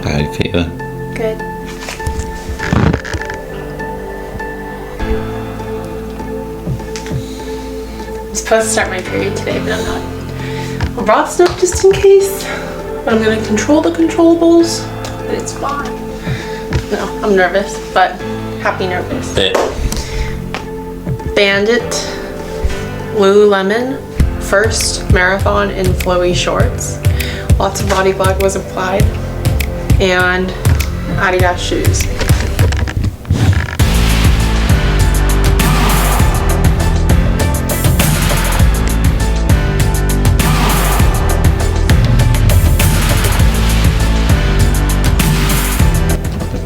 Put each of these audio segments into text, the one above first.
Tài feeling? Good. I'm supposed to start my period today, but I'm not. I brought stuff just in case. But I'm gonna control the controllables, but it's fine. No, I'm nervous, but happy nervous. Bit. Bandit, Lululemon, First Marathon in flowy shorts. Lots of body blog was applied, and Adidas shoes.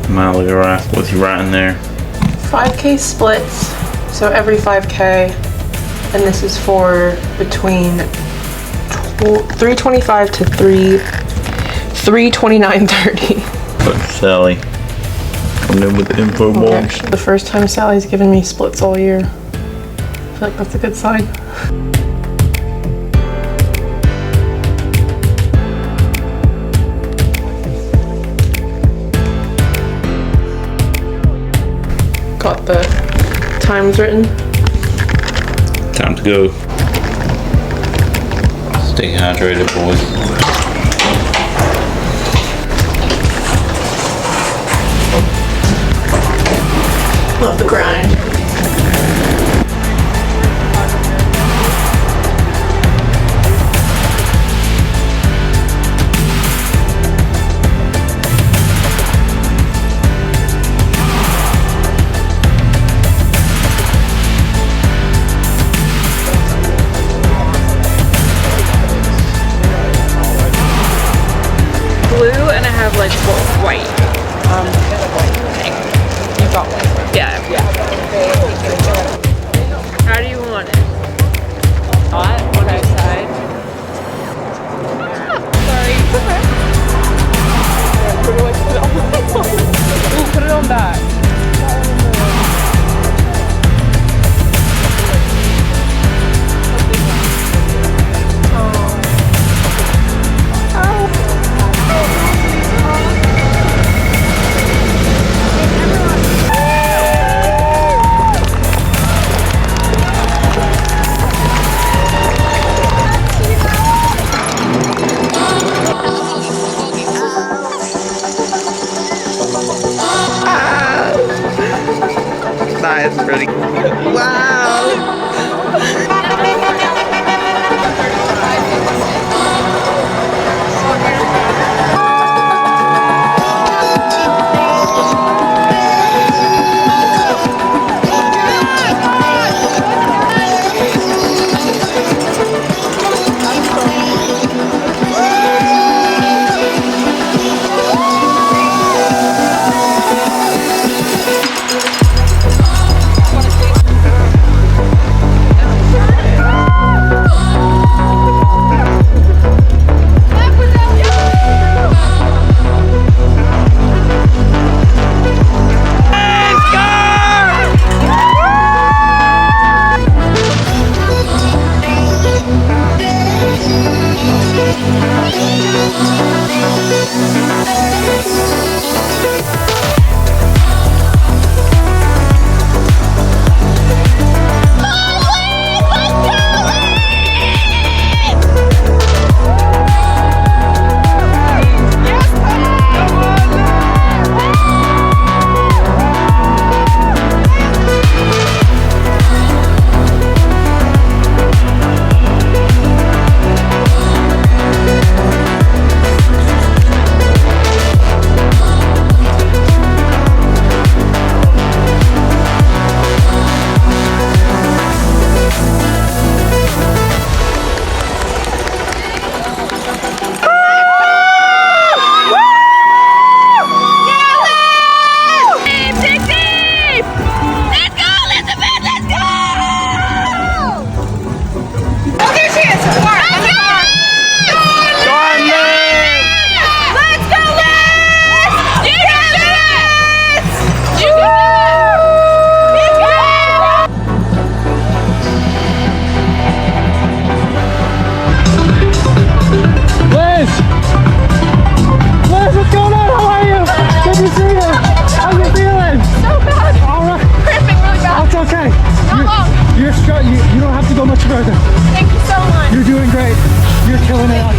Mile graph, what's he writing there? 5K splits, so every 5K, and this is for between 325 to 329.30. But Sally coming in with the info box. Actually, the first time Sally's given me splits all year. I feel like that's a good sign. Got the times written. Time to go. Stay hydrated, boys. Love the grind. Blue, and I have like white. You got one. Yeah. How do you want it? Hot on my side. Sorry. Ooh, put it on that. That is pretty. Wow!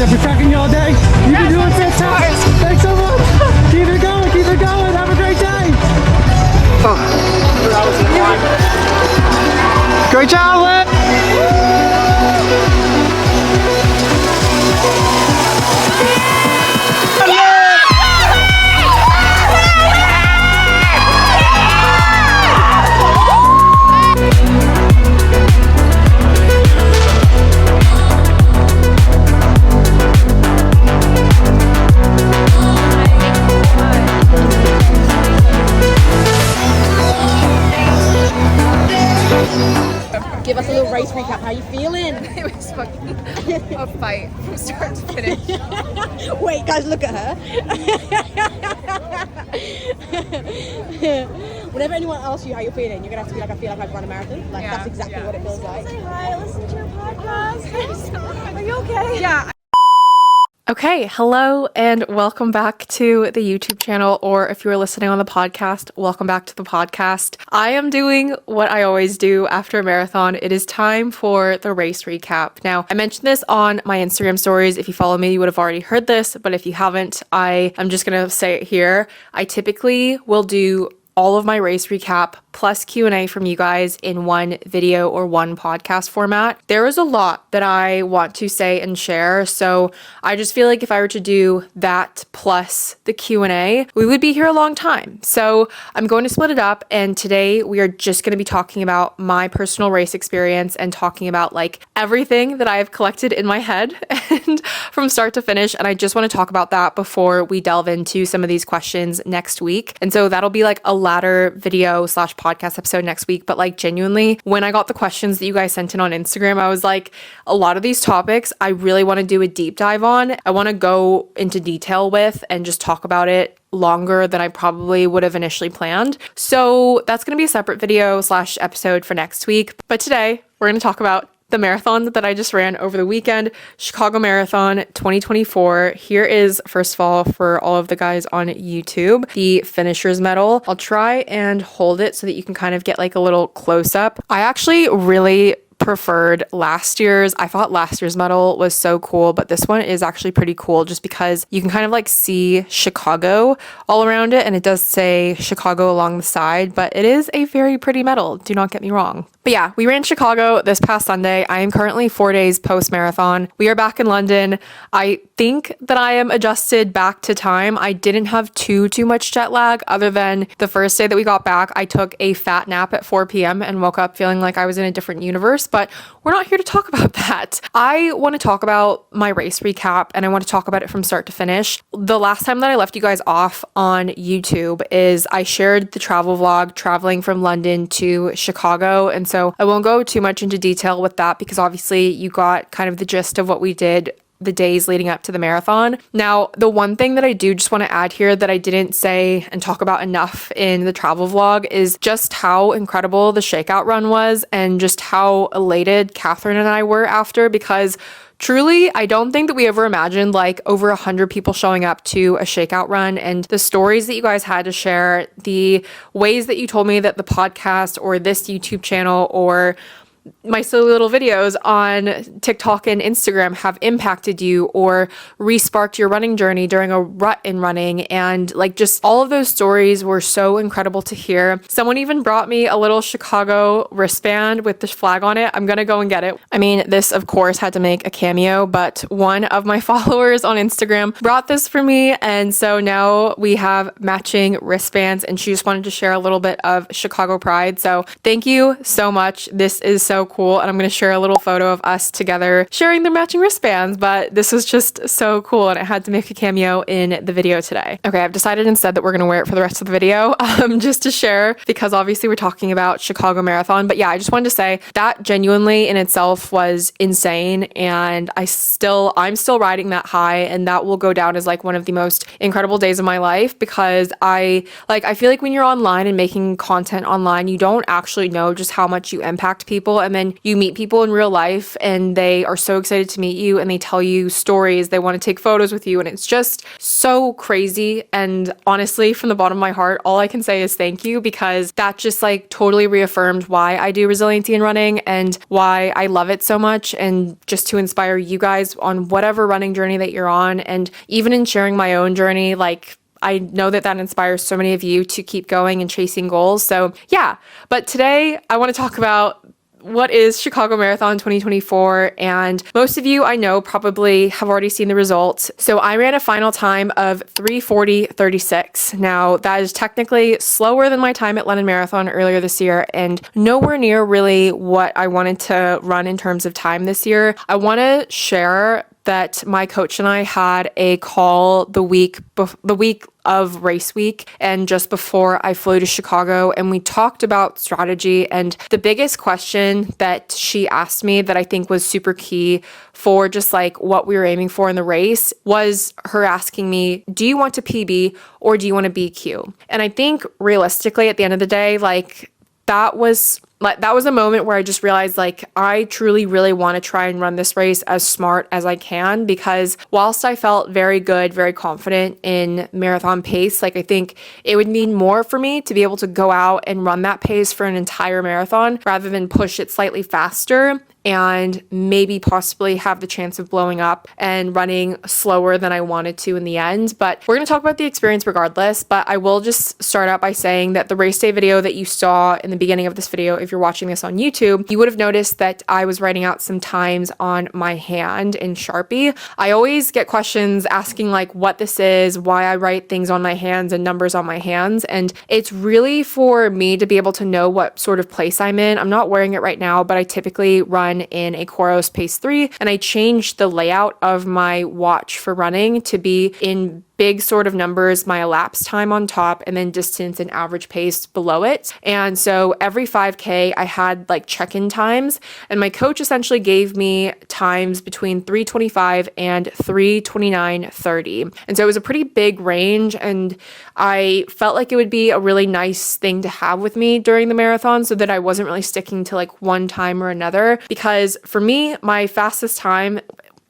I've been tracking you all day. You've been doing fantastic. Thanks so much. Keep it going, keep it going. Have a great day. Great job, Liz. Give us a little race recap. How you feeling? It was fucking a fight from start to finish. Wait, guys, look at her. Whenever anyone asks you how you're feeling, you're gonna have to be like, I feel like I've run a marathon. Like that's exactly what it feels like. Say hi, listen to your podcast. Are you okay? Yeah. Okay, hello and welcome back to the YouTube channel, or if you are listening on the podcast, welcome back to the podcast. I am doing what I always do after a marathon. It is time for the race recap. Now, I mentioned this on my Instagram stories. If you follow me, you would have already heard this, but if you haven't, I am just gonna say it here. I typically will do all of my race recap plus Q&A from you guys in one video or one podcast format. There is a lot that I want to say and share, so I just feel like if I were to do that plus the Q&A, we would be here a long time. So I'm going to split it up, and today we are just going to be talking about my personal race experience and talking about like everything that I have collected in my head and from start to finish, and I just want to talk about that before we delve into some of these questions next week. And so that'll be like a latter video / podcast episode next week. But like genuinely, when I got the questions that you guys sent in on Instagram, I was like, a lot of these topics I really want to do a deep dive on. I want to go into detail with and just talk about it longer than I probably would have initially planned. So that's going to be a separate video / episode for next week. But today we're going to talk about the marathon that I just ran over the weekend, Chicago Marathon 2024. Here is, first of all, for all of the guys on YouTube, the finisher's medal. I'll try and hold it so that you can kind of get like a little close up. I actually really preferred last year's. I thought last year's medal was so cool, but this one is actually pretty cool just because you can kind of like see Chicago all around it, and it does say Chicago along the side, but it is a very pretty medal, do not get me wrong. But yeah, we ran Chicago this past Sunday. I am currently 4 days post-marathon. We are back in London. I think that I am adjusted back to time. I didn't have too much jet lag other than the first day that we got back. I took a fat nap at 4 p.m. and woke up feeling like I was in a different universe, but we're not here to talk about that. I want to talk about my race recap, and I want to talk about it from start to finish. The last time that I left you guys off on YouTube is I shared the travel vlog traveling from London to Chicago, and so I won't go too much into detail with that because obviously you got kind of the gist of what we did the days leading up to the marathon. Now, the one thing that I do just want to add here that I didn't say and talk about enough in the travel vlog is just how incredible the shakeout run was and just how elated Catherine and I were after, because truly, I don't think that we ever imagined like over 100 people showing up to a shakeout run, and the stories that you guys had to share, the ways that you told me that the podcast or this YouTube channel or my silly little videos on TikTok and Instagram have impacted you or re-sparked your running journey during a rut in running. And like just all of those stories were so incredible to hear. Someone even brought me a little Chicago wristband with the flag on it. I'm gonna go and get it. I mean, this of course had to make a cameo, but one of my followers on Instagram brought this for me. And so now we have matching wristbands, and she just wanted to share a little bit of Chicago pride. So thank you so much. This is so cool, and I'm going to share a little photo of us together sharing the matching wristbands, but this was just so cool and I had to make a cameo in the video today. Okay, I've decided instead that we're going to wear it for the rest of the video just to share, because obviously we're talking about Chicago Marathon. But yeah, I just wanted to say that genuinely in itself was insane, and I'm still riding that high, and that will go down as like one of the most incredible days of my life, because I feel like when you're online and making content online, you don't actually know just how much you impact people people, and then you meet people in real life and they are so excited to meet you and they tell you stories, they want to take photos with you, and it's just so crazy. And honestly, from the bottom of my heart, all I can say is thank you, because that just like totally reaffirmed why I do resiliency in running and why I love it so much, and just to inspire you guys on whatever running journey that you're on. And even in sharing my own journey, like I know that that inspires so many of you to keep going and chasing goals. So yeah, but today I want to talk about what is Chicago Marathon 2024, and most of you I know probably have already seen the results. So I ran a final time of 3:40:36. Now that is technically slower than my time at London Marathon earlier this year, and nowhere near really what I wanted to run in terms of time this year. I want to share that my coach and I had a call the week of race week and just before I flew to Chicago, and we talked about strategy. And the biggest question that she asked me that I think was super key for just like what we were aiming for in the race was her asking me, do you want to PB or do you want to BQ? And I think realistically at the end of the day, like that was a moment where I just realized like I truly really want to try and run this race as smart as I can, because whilst I felt very good, very confident in marathon pace, like I think it would mean more for me to be able to go out and run that pace for an entire marathon rather than push it slightly faster and maybe possibly have the chance of blowing up and running slower than I wanted to in the end. But we're going to talk about the experience regardless, but I will just start out by saying that the race day video that you saw in the beginning of this video, if you're watching this on YouTube, you would have noticed that I was writing out some times on my hand in Sharpie. I always get questions asking like what this is, why I write things on my hands and numbers on my hands, and it's really for me to be able to know what sort of place I'm in. I'm not wearing it right now, but I typically run in a Coros Pace 3, and I changed the layout of my watch for running to be in big sort of numbers, my elapsed time on top, and then distance and average pace below it. And so every 5K I had like check-in times, and my coach essentially gave me times between 3:25 and 3:29:30. And so it was a pretty big range, and I felt like it would be a really nice thing to have with me during the marathon so that I wasn't really sticking to like one time or another, because for me, my fastest time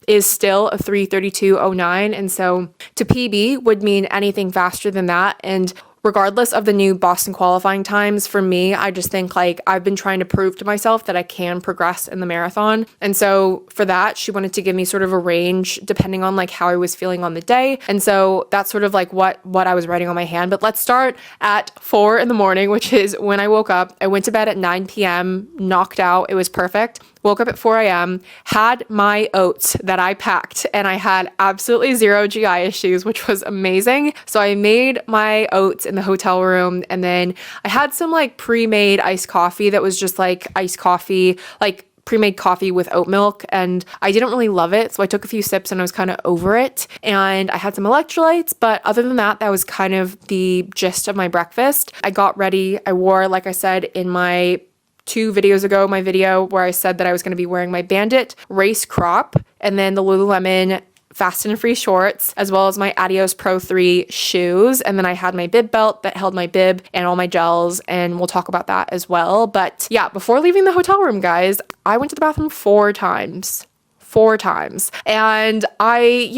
is still a 3:32:09, and so to PB would mean anything faster than that. And regardless of the new Boston qualifying times, for me, I just think like I've been trying to prove to myself that I can progress in the marathon. And so for that, she wanted to give me sort of a range depending on like how I was feeling on the day. And so that's sort of like what I was writing on my hand. But let's start at 4 a.m, which is when I woke up. I went to bed at 9 p.m, knocked out. It was perfect. Woke up at 4 a.m, had my oats that I packed, and I had absolutely zero GI issues, which was amazing. So I made my oats in the hotel room, and then I had some like pre-made iced coffee that was just like iced coffee, like pre-made coffee with oat milk, and I didn't really love it, so I took a few sips and I was kind of over it. And I had some electrolytes, but other than that, that was kind of the gist of my breakfast. I got ready. I wore, like I said in my 2 videos ago, my video where I said that I was going to be wearing my Bandit race crop and then the Lululemon Fast and Free shorts, as well as my Adios Pro 3 shoes. And then I had my bib belt that held my bib and all my gels, and we'll talk about that as well. But yeah, before leaving the hotel room, guys, I went to the bathroom 4 times. 4 times. And I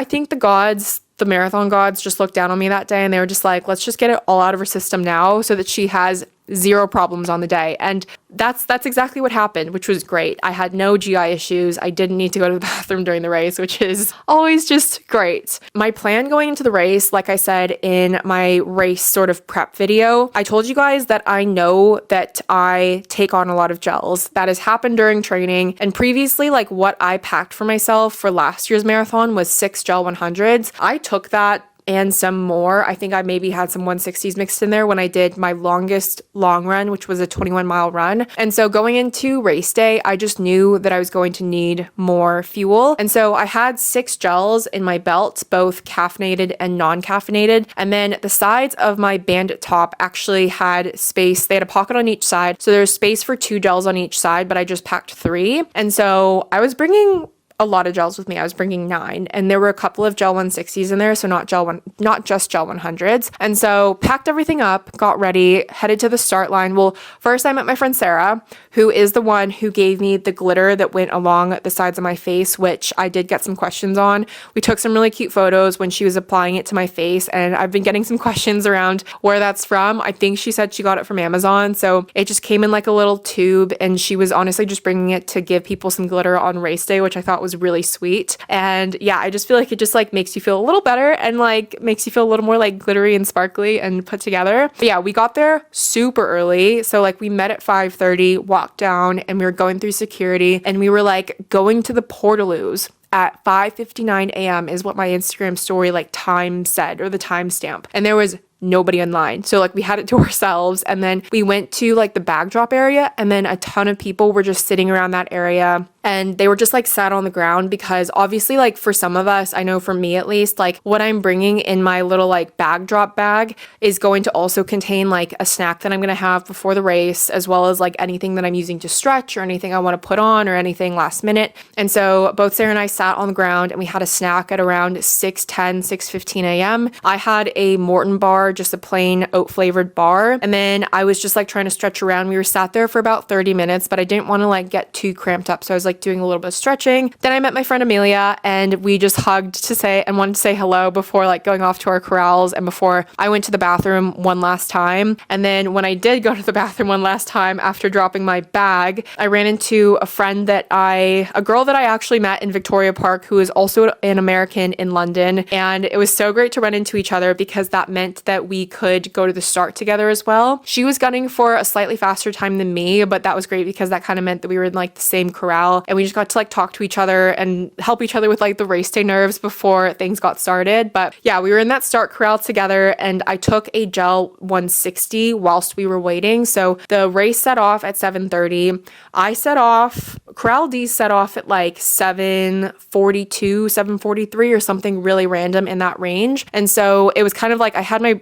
think the marathon gods just looked down on me that day, and they were just like, let's just get it all out of her system now so that she has 0 problems on the day. And that's exactly what happened, which was great. I had no GI issues. I didn't need to go to the bathroom during the race, which is always just great. My plan going into the race, like I said in my race sort of prep video, I told you guys that I know that I take on a lot of gels. That has happened during training. And previously, like what I packed for myself for last year's marathon was 6 gel 100s. I took that and some more. I think I maybe had some 160s mixed in there when I did my longest long run, which was a 21-mile run. And so going into race day, I just knew that I was going to need more fuel. And so I had 6 gels in my belt, both caffeinated and non-caffeinated. And then the sides of my Bandit top actually had space. They had a pocket on each side. So there's space for 2 gels on each side, but I just packed 3. And so I was bringing a lot of gels with me. I was bringing 9, and there were a couple of gel 160s in there, so not just gel 100s. And so packed everything up, got ready, headed to the start line. Well, first I met my friend Sarah, who is the one who gave me the glitter that went along the sides of my face, which I did get some questions on. We took some really cute photos when she was applying it to my face, and I've been getting some questions around where that's from. I think she said she got it from Amazon, so it just came in like a little tube, and she was honestly just bringing it to give people some glitter on race day, which I thought was really sweet. And yeah, I just feel like it just like makes you feel a little better and like makes you feel a little more like glittery and sparkly and put together. But yeah, we got there super early. So like we met at 5:30, walked down, and we were going through security, and we were like going to the portaloos at 5:59 a.m. is what my Instagram story like time said, or the timestamp. And there was nobody in line. So like we had it to ourselves, and then we went to like the bag drop area, and then a ton of people were just sitting around that area, and they were just like sat on the ground because obviously like for some of us, I know for me at least, like what I'm bringing in my little like bag drop bag is going to also contain like a snack that I'm going to have before the race, as well as like anything that I'm using to stretch or anything I want to put on or anything last minute. And so both Sarah and I sat on the ground, and we had a snack at around 6:10, 6:15 a.m. I had a Morton bar, just a plain oat flavored bar. And then I was just like trying to stretch around. We were sat there for about 30 minutes, but I didn't want to like get too cramped up. So I was like doing a little bit of stretching. Then I met my friend Amelia, and we just hugged to say and wanted to say hello before like going off to our corrals, and before I went to the bathroom one last time. And then when I did go to the bathroom one last time after dropping my bag, I ran into a girl that I actually met in Victoria Park, who is also an American in London. And it was so great to run into each other because that meant that we could go to the start together as well. She was gunning for a slightly faster time than me, but that was great because that kind of meant that we were in like the same corral, and we just got to like talk to each other and help each other with like the race day nerves before things got started. But yeah, we were in that start corral together, and I took a gel 160 whilst we were waiting. So the race set off at 7:30. I set off, Corral D set off at like 7:42, 7:43 or something really random in that range. And so it was kind of like I had my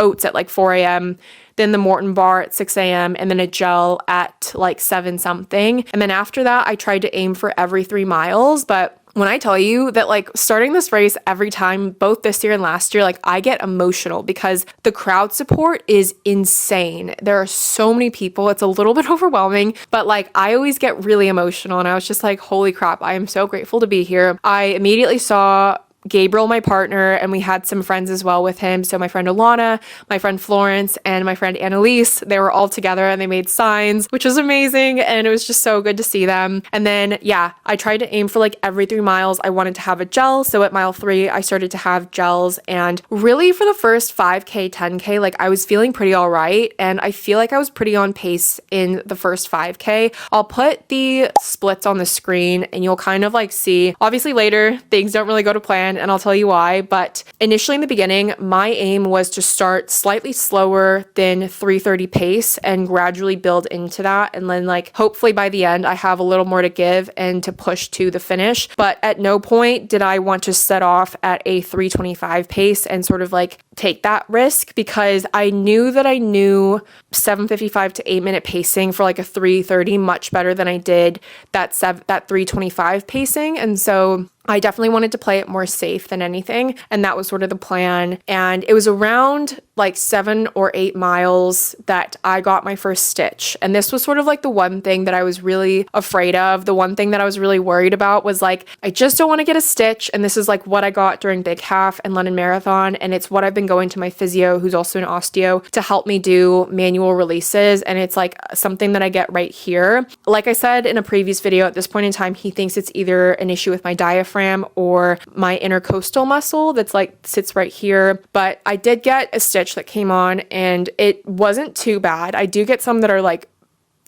oats at like 4 a.m., then the Morton bar at 6 a.m., and then a gel at like 7 something. And then after that, I tried to aim for every 3 miles. But when I tell you that like starting this race every time, both this year and last year, like I get emotional because the crowd support is insane. There are so many people. It's a little bit overwhelming, but like I always get really emotional, and I was just like, holy crap, I am so grateful to be here. I immediately saw Gabriel, my partner, and we had some friends as well with him. So my friend Alana, my friend Florence, and my friend Annalise, they were all together and they made signs, which was amazing. And it was just so good to see them. And then, yeah, I tried to aim for like every 3 miles, I wanted to have a gel. So at mile 3, I started to have gels. And really for the first 5K, 10K, like I was feeling pretty all right. And I feel like I was pretty on pace in the first 5K. I'll put the splits on the screen and you'll kind of like see, obviously later things don't really go to plan, and I'll tell you why. But initially in the beginning, my aim was to start slightly slower than 3:30 pace and gradually build into that. And then like hopefully by the end, I have a little more to give and to push to the finish. But at no point did I want to set off at a 3:25 pace and sort of like take that risk, because I knew 7:55 to 8-minute pacing for like a 3:30 much better than I did that 3:25 pacing. And so I definitely wanted to play it more safe than anything, and that was sort of the plan. And it was around like 7 or 8 miles that I got my first stitch. And this was sort of like the one thing that I was really afraid of. The one thing that I was really worried about was like, I just don't want to get a stitch. And this is like what I got during Big Half and London Marathon. And it's what I've been going to my physio, who's also an osteo, to help me do manual releases. And it's like something that I get right here. Like I said in a previous video, at this point in time, he thinks it's either an issue with my diaphragm or my intercostal muscle that's like sits right here. But I did get a stitch that came on, and it wasn't too bad. I do get some that are like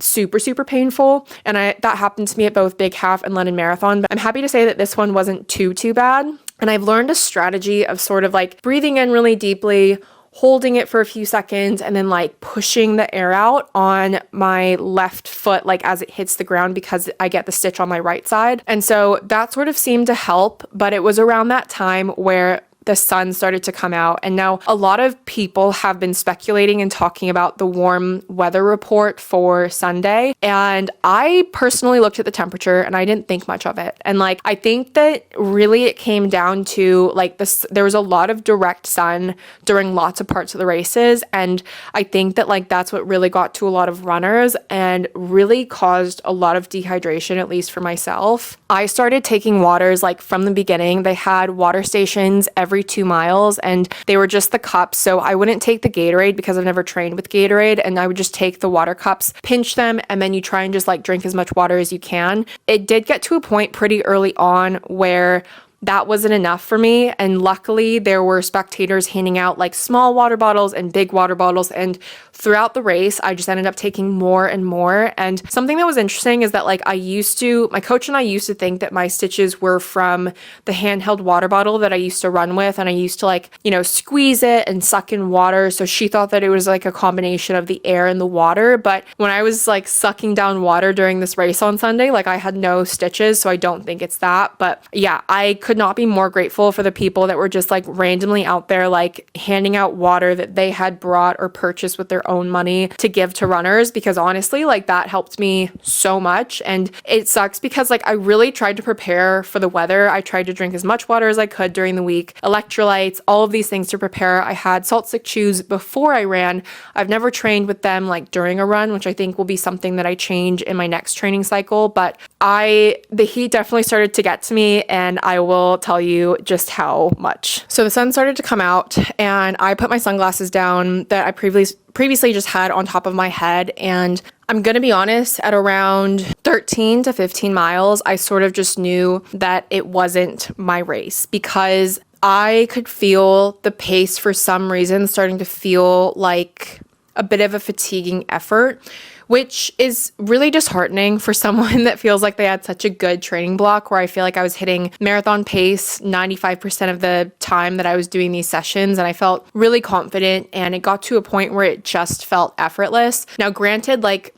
super painful, and that happened to me at both Big Half and London Marathon, but I'm happy to say that this one wasn't too bad. And I've learned a strategy of sort of like breathing in really deeply, holding it for a few seconds, and then like pushing the air out on my left foot like as it hits the ground, because I get the stitch on my right side. And so that sort of seemed to help. But it was around that time where the sun started to come out. And now a lot of people have been speculating and talking about the warm weather report for Sunday. And I personally looked at the temperature and I didn't think much of it. And like, I think that really it came down to like this, there was a lot of direct sun during lots of parts of the races. And I think that like, that's what really got to a lot of runners and really caused a lot of dehydration, at least for myself. I started taking waters like from the beginning. They had water stations every 2 miles and they were just the cups. So I wouldn't take the Gatorade because I've never trained with Gatorade, and I would just take the water cups, pinch them, and then you try and just like drink as much water as you can. It did get to a point pretty early on where that wasn't enough for me. And luckily there were spectators handing out like small water bottles and big water bottles. And throughout the race, I just ended up taking more and more. And something that was interesting is that like my coach and I used to think that my stitches were from the handheld water bottle that I used to run with. And I used to like, squeeze it and suck in water. So she thought that it was like a combination of the air and the water. But when I was like sucking down water during this race on Sunday, like I had no stitches. So I don't think it's that. But yeah, I could not be more grateful for the people that were just like randomly out there like handing out water that they had brought or purchased with their own money to give to runners, because honestly like that helped me so much. And it sucks because like I really tried to prepare for the weather. I tried to drink as much water as I could during the week, electrolytes, all of these things to prepare. I had salt stick shoes before I ran. I've never trained with them like during a run, which I think will be something that I change in my next training cycle. But the heat definitely started to get to me, and I will tell you just how much. So the sun started to come out and I put my sunglasses down that I previously just had on top of my head. And I'm going to be honest, at around 13 to 15 miles, I sort of just knew that it wasn't my race, because I could feel the pace for some reason starting to feel like a bit of a fatiguing effort, which is really disheartening for someone that feels like they had such a good training block, where I feel like I was hitting marathon pace 95% of the time that I was doing these sessions, and I felt really confident, and it got to a point where it just felt effortless. Now, granted, like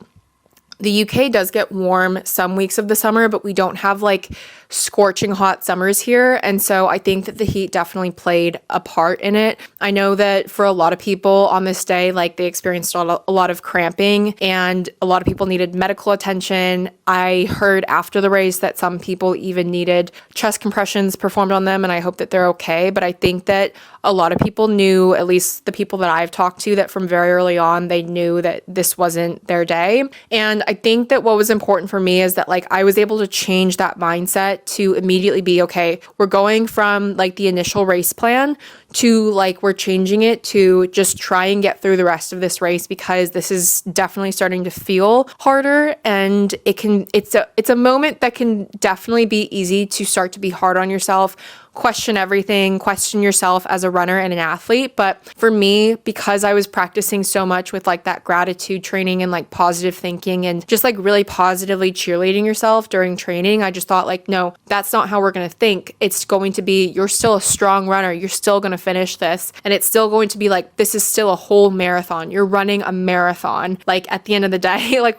the UK does get warm some weeks of the summer, but we don't have like scorching hot summers here. And so I think that the heat definitely played a part in it. I know that for a lot of people on this day, like they experienced a lot of cramping, and a lot of people needed medical attention. I heard after the race that some people even needed chest compressions performed on them, and I hope that they're okay. But I think that a lot of people knew, at least the people that I've talked to, that from very early on, they knew that this wasn't their day. And I think that what was important for me is that like I was able to change that mindset to immediately be, okay, we're going from like the initial race plan to like we're changing it to just try and get through the rest of this race, because this is definitely starting to feel harder, and it's a moment that can definitely be easy to start to be hard on yourself, question everything, question yourself as a runner and an athlete. But for me, because I was practicing so much with like that gratitude training and like positive thinking and just like really positively cheerleading yourself during training, I just thought like, no, that's not how we're going to think. It's going to be, you're still a strong runner. You're still going to finish this. And it's still going to be like, this is still a whole marathon. You're running a marathon. Like at the end of the day, like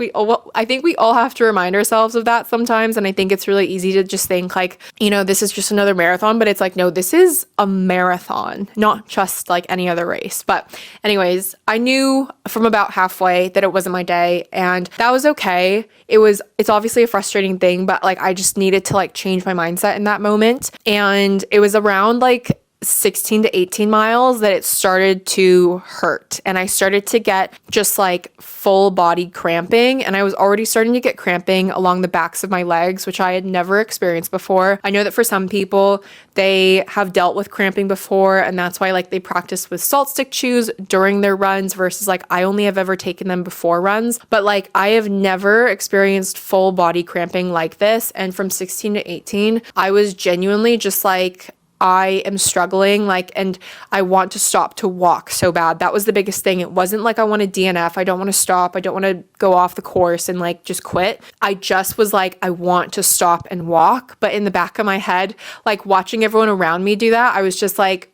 I think we all have to remind ourselves of that sometimes. And I think it's really easy to just think like, this is just another marathon, but it's like, no, this is a marathon, not just like any other race. But anyways, I knew from about halfway that it wasn't my day, and that was okay. It's obviously a frustrating thing, but like I just needed to like change my mindset in that moment. And it was around like 16 to 18 miles that it started to hurt, and I started to get just like full body cramping, and I was already starting to get cramping along the backs of my legs, which I had never experienced before. I know that for some people they have dealt with cramping before, and that's why like they practice with salt stick shoes during their runs versus like I only have ever taken them before runs, but like I have never experienced full body cramping like this. And from 16 to 18, I was genuinely just like, I am struggling, like, and I want to stop to walk so bad. That was the biggest thing. It wasn't like I want to DNF. I don't want to stop. I don't want to go off the course and like just quit. I just was like, I want to stop and walk. But in the back of my head, like watching everyone around me do that, I was just like,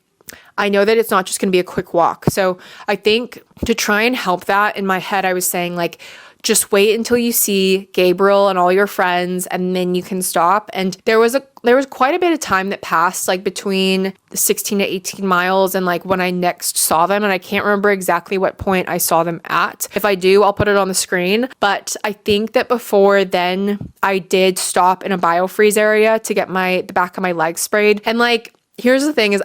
I know that it's not just going to be a quick walk. So I think to try and help that in my head, I was saying like, just wait until you see Gabriel and all your friends and then you can stop. And there was quite a bit of time that passed, like between the 16 to 18 miles and like when I next saw them. And I can't remember exactly what point I saw them at. If I do, I'll put it on the screen. But I think that before then I did stop in a biofreeze area to get the back of my legs sprayed. And like, here's the thing is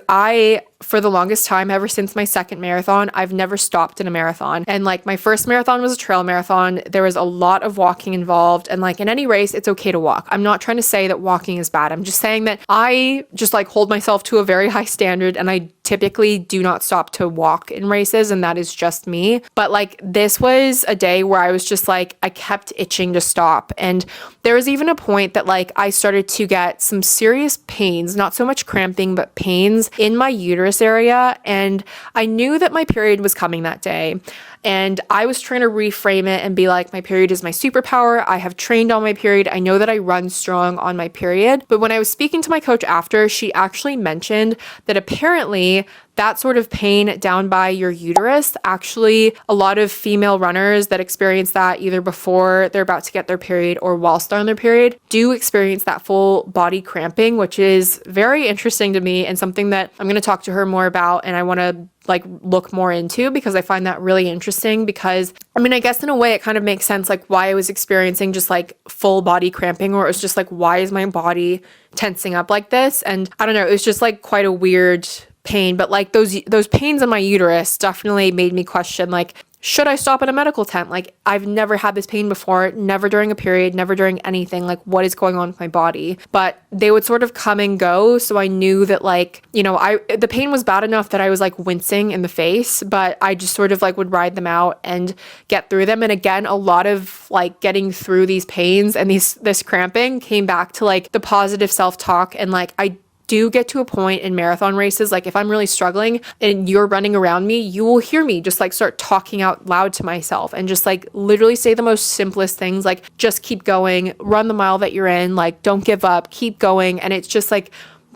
for the longest time, ever since my second marathon, I've never stopped in a marathon. And like my first marathon was a trail marathon. There was a lot of walking involved. And like in any race, it's okay to walk. I'm not trying to say that walking is bad. I'm just saying that I just like hold myself to a very high standard and I typically do not stop to walk in races. And that is just me. But like this was a day where I was just like, I kept itching to stop. And there was even a point that like I started to get some serious pains, not so much cramping, but pains in my uterus area, and I knew that my period was coming that day. And I was trying to reframe it and be like, my period is my superpower. I have trained on my period. I know that I run strong on my period. But when I was speaking to my coach after, she actually mentioned that apparently that sort of pain down by your uterus, actually a lot of female runners that experience that either before they're about to get their period or whilst they're on their period do experience that full body cramping, which is very interesting to me and something that I'm going to talk to her more about and I want to like look more into because I find that really interesting because I mean, I guess in a way it kind of makes sense like why I was experiencing just like full body cramping, or it was just like, why is my body tensing up like this? And I don't know, it was just like quite a weird pain, but like those pains in my uterus definitely made me question like, should I stop at a medical tent? Like I've never had this pain before, never during a period, never during anything. Like what is going on with my body? But they would sort of come and go. So I knew that like, you know, the pain was bad enough that I was like wincing in the face, but I just sort of like would ride them out and get through them. And again, a lot of like getting through these pains and this cramping came back to like the positive self-talk. And like, I do get to a point in marathon races, like if I'm really struggling and you're running around me, you will hear me just like start talking out loud to myself and just like literally say the most simplest things, like just keep going, run the mile that you're in, like don't give up, keep going. And it's just like,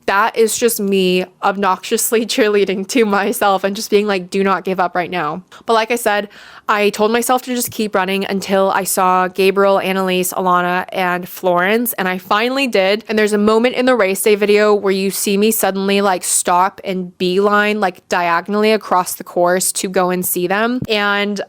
that is just me obnoxiously cheerleading to myself and just being like, do not give up right now. But like I said, I told myself to just keep running until I saw Gabriel, Annalise, Alana, and Florence, and I finally did. And there's a moment in the race day video where you see me suddenly like stop and beeline like diagonally across the course to go and see them. And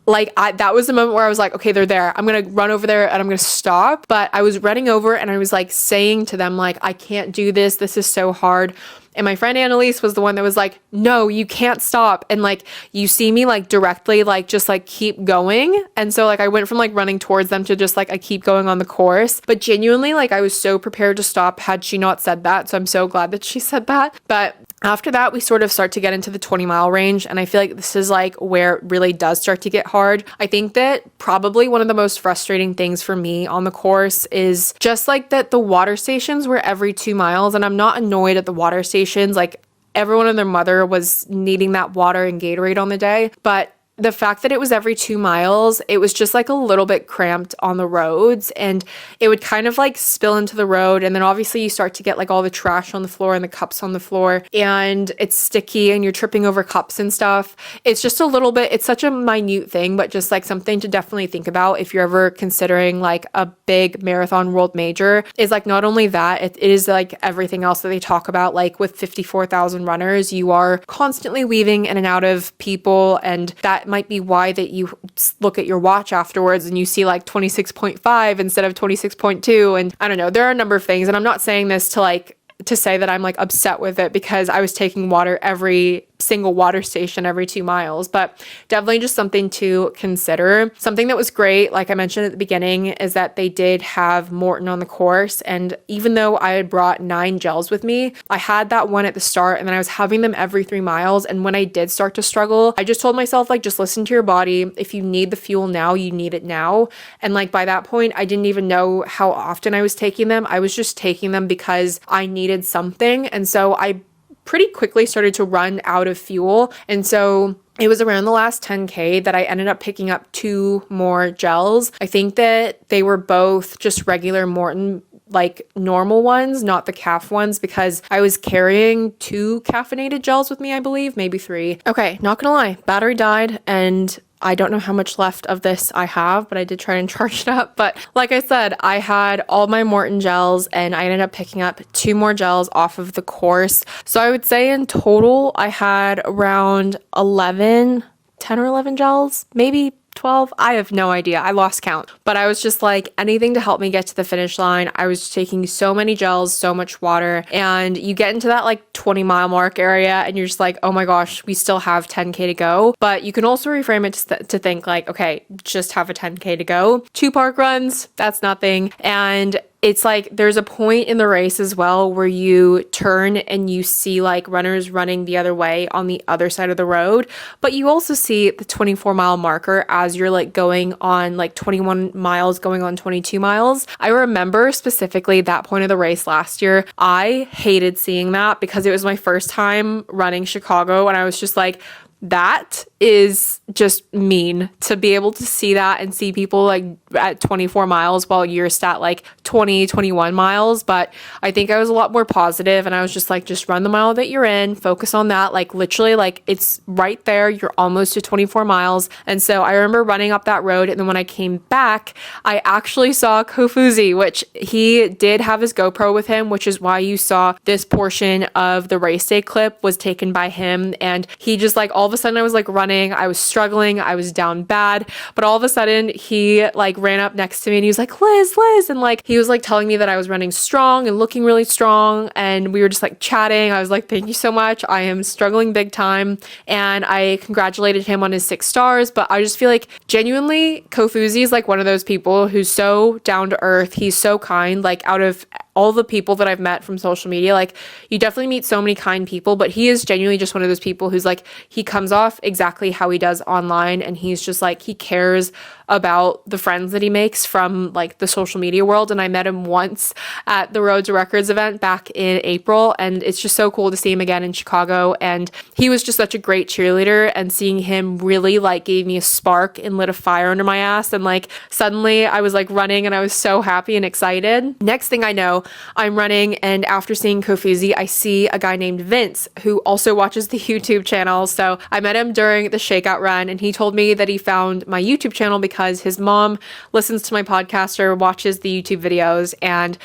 like that was the moment where I was like, okay, they're there. I'm going to run over there and I'm going to stop. But I was running over and I was like saying to them, like, I can't do this. This is so hard. And my friend Annalise was the one that was like, no, you can't stop. And like, you see me like directly, like just like keep going. And so like, I went from like running towards them to just like, I keep going on the course. But genuinely, like I was so prepared to stop had she not said that. So I'm so glad that she said that. But after that, we sort of start to get into the 20-mile range. And I feel like this is like where it really does start to get hard. I think that probably one of the most frustrating things for me on the course is just like that the water stations were every 2 miles. And I'm not annoyed at the water stations. Like everyone and their mother was needing that water and Gatorade on the day. But the fact that it was every 2 miles, it was just like a little bit cramped on the roads and it would kind of like spill into the road. And then obviously you start to get like all the trash on the floor and the cups on the floor and it's sticky and you're tripping over cups and stuff. It's just a little bit, it's such a minute thing, but just like something to definitely think about if you're ever considering like a big marathon world major is like not only that, it is like everything else that they talk about. Like with 54,000 runners, you are constantly weaving in and out of people, and that might be why that you look at your watch afterwards and you see like 26.5 instead of 26.2. And I don't know, there are a number of things, and I'm not saying this to say that I'm like upset with it because I was taking water every single water station every 2 miles, but definitely just something to consider. Something that was great, like I mentioned at the beginning, is that they did have Morton on the course. And even though I had brought 9 gels with me, I had that one at the start and then I was having them every 3 miles. And when I did start to struggle, I just told myself, like, just listen to your body. If you need the fuel now, you need it now. And like by that point, I didn't even know how often I was taking them. I was just taking them because I needed something. And so I pretty quickly started to run out of fuel. And so it was around the last 10K that I ended up picking up 2 more gels. I think that they were both just regular Morton like normal ones, not the calf ones, because I was carrying 2 caffeinated gels with me, I believe, maybe 3. Okay, not gonna lie, battery died, and I don't know how much left of this I have, but I did try and charge it up. But like I said, I had all my Morton gels and I ended up picking up 2 more gels off of the course. So I would say in total, I had around 10 or 11 gels, maybe 12. I have no idea. I lost count. But I was just like, anything to help me get to the finish line. I was taking so many gels, so much water, and you get into that like 20-mile mark area and you're just like, oh my gosh, we still have 10K to go. But you can also reframe it to think like, okay, just have a 10K to go. 2 park runs, that's nothing. And it's like there's a point in the race as well where you turn and you see like runners running the other way on the other side of the road, but you also see the 24-mile marker as you're like going on like 21 miles going on 22 miles. I remember specifically that point of the race last year. I hated seeing that because it was my first time running Chicago, and I was just like, that is just mean to be able to see that and see people like at 24 miles while you're at like 20, 21 miles. But I think I was a lot more positive, and I was just like, just run the mile that you're in, focus on that. Like literally, like it's right there. You're almost to 24 miles. And so I remember running up that road. And then when I came back, I actually saw Kofuzi, which he did have his GoPro with him, which is why you saw this portion of the race day clip was taken by him. And he just like, all of a sudden I was like running, I was struggling, I was down bad, but all of a sudden he like ran up next to me and he was like, Liz, and like he was like telling me that I was running strong and looking really strong, and we were just like chatting. I was like, thank you so much, I am struggling big time, and I congratulated him on his 6 stars. But I just feel like genuinely Kofuzi is like one of those people who's so down to earth, he's so kind. Like out of all the people that I've met from social media, like you definitely meet so many kind people, but he is genuinely just one of those people who's like, he comes off exactly how he does online, and he's just like, he cares about the friends that he makes from like the social media world. And I met him once at the Road to Records event back in April, and it's just so cool to see him again in Chicago. And he was just such a great cheerleader, and seeing him really like gave me a spark and lit a fire under my ass. And like suddenly I was like running and I was so happy and excited. Next thing I know, I'm running, and after seeing Kofuzi, I see a guy named Vince who also watches the YouTube channel. So I met him during the shakeout run, and he told me that he found my YouTube channel because his mom listens to my podcast or watches the YouTube videos. And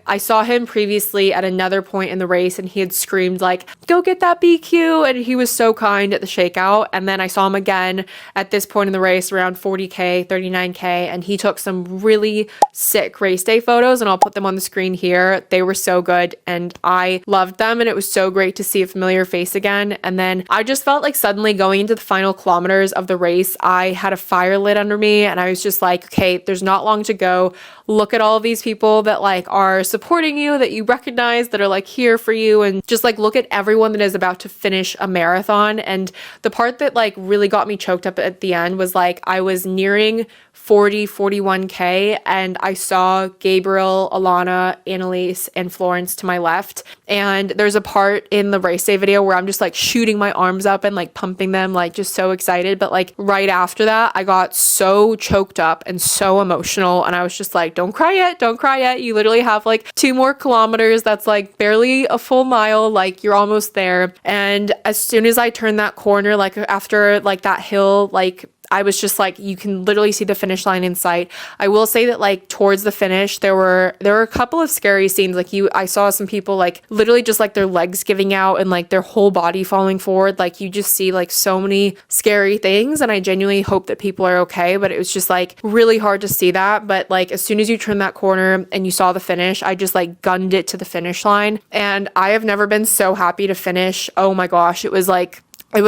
I saw him previously at another point in the race, and he had screamed like, go get that BQ, and he was so kind at the shakeout. And then I saw him again at this point in the race around 40K, 39K, and he took some really sick race day photos, and I'll put them on the screen here. They were so good and I loved them, and it was so great to see a familiar face again. And then I just felt like suddenly going into the final kilometers of the race, I had a fire lit under me, and I was just like, okay, there's not long to go. Look at all of these people that like are supporting you, that you recognize, that are like here for you, and just like look at everyone that is about to finish a marathon. And the part that like really got me choked up at the end was like I was nearing 41K, and I saw Gabriel, Alana, Annalise, and Florence to my left. And there's a part in the race day video where I'm just like shooting my arms up and like pumping them, like just so excited. But like right after that, I got so choked up and so emotional, and I was just like, don't cry yet. You literally have like 2 more kilometers. That's like barely a full mile. Like you're almost there. And as soon as I turned that corner, like after like that hill, like I was just like, you can literally see the finish line in sight. I will say that like towards the finish, there were a couple of scary scenes. Like I saw some people like literally just like their legs giving out and like their whole body falling forward. Like you just see like so many scary things, and I genuinely hope that people are okay. But it was just like really hard to see that. But like as soon as you turn that corner and you saw the finish, I just like gunned it to the finish line. And I have never been so happy to finish. Oh my gosh, it was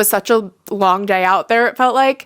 such a long day out there, it felt like.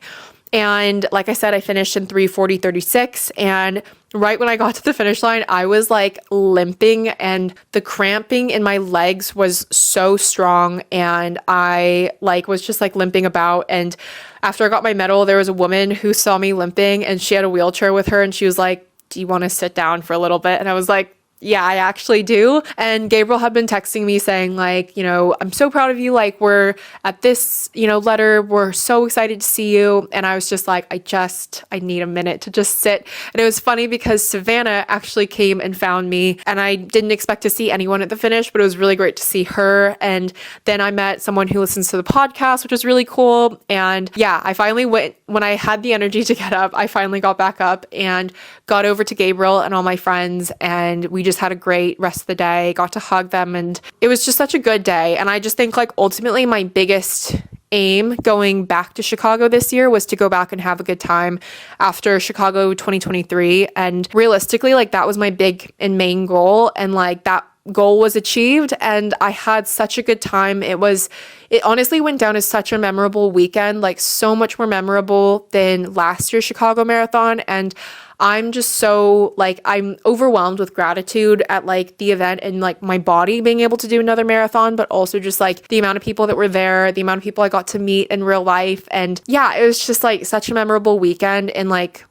And like I said, I finished in 3:40:36, and right when I got to the finish line, I was like limping, and the cramping in my legs was so strong, and I like was just like limping about. And after I got my medal, there was a woman who saw me limping, and she had a wheelchair with her, and she was like, do you want to sit down for a little bit? And I was like, yeah, I actually do. And Gabriel had been texting me saying like, you know, I'm so proud of you. Like we're at this, you know, letter. We're so excited to see you. And I was just like, I need a minute to just sit. And it was funny because Savannah actually came and found me, and I didn't expect to see anyone at the finish, but it was really great to see her. And then I met someone who listens to the podcast, which was really cool. And yeah, I finally went, when I had the energy to get up, I finally got back up and got over to Gabriel and all my friends, and we just had a great rest of the day, got to hug them, and it was just such a good day. And I just think like ultimately my biggest aim going back to Chicago this year was to go back and have a good time after Chicago 2023. And realistically, like that was my big and main goal, and like that goal was achieved, and I had such a good time. It honestly went down as such a memorable weekend, like so much more memorable than last year's Chicago Marathon. And I'm just so like, I'm overwhelmed with gratitude at like the event and like my body being able to do another marathon, but also just like the amount of people that were there, the amount of people I got to meet in real life. And yeah, it was just like such a memorable weekend. And like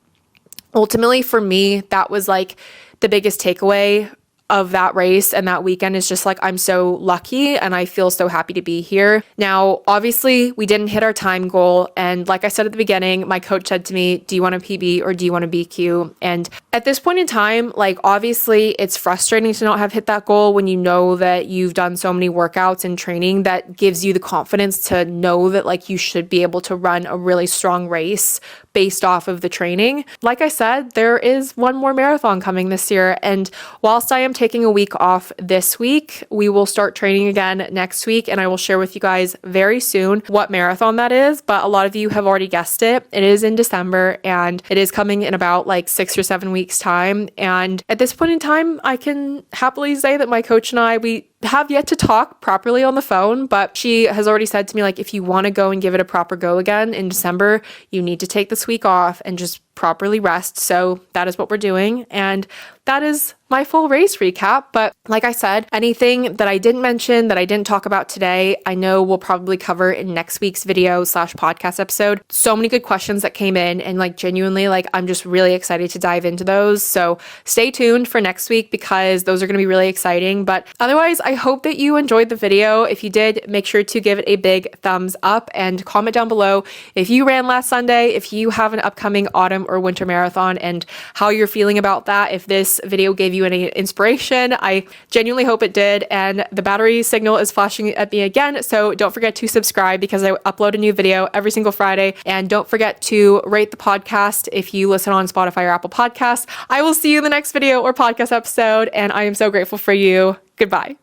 ultimately for me, that was like the biggest takeaway of that race and that weekend is just like, I'm so lucky and I feel so happy to be here. Now, obviously we didn't hit our time goal. And like I said at the beginning, my coach said to me, do you want a PB or do you want a BQ? And at this point in time, like obviously it's frustrating to not have hit that goal when you know that you've done so many workouts and training that gives you the confidence to know that like you should be able to run a really strong race based off of the training. Like I said, there is one more marathon coming this year. And whilst I am taking a week off this week, we will start training again next week. And I will share with you guys very soon what marathon that is. But a lot of you have already guessed it. It is in December and it is coming in about like 6 or 7 weeks time. And at this point in time, I can happily say that my coach and I, we have yet to talk properly on the phone, but she has already said to me, like, if you want to go and give it a proper go again in December, you need to take this week off and just properly rest. So that is what we're doing. And that is my full race recap. But like I said, anything that I didn't mention, that I didn't talk about today, I know we'll probably cover in next week's video / podcast episode. So many good questions that came in, and like genuinely, like I'm just really excited to dive into those. So stay tuned for next week because those are going to be really exciting. But otherwise, I hope that you enjoyed the video. If you did, make sure to give it a big thumbs up and comment down below if you ran last Sunday, if you have an upcoming autumn or winter marathon, and how you're feeling about that. If this video gave you any inspiration, I genuinely hope it did. And the battery signal is flashing at me again, so don't forget to subscribe because I upload a new video every single Friday. And don't forget to rate the podcast if you listen on Spotify or Apple Podcasts. I will see you in the next video or podcast episode, and I am so grateful for you. Goodbye.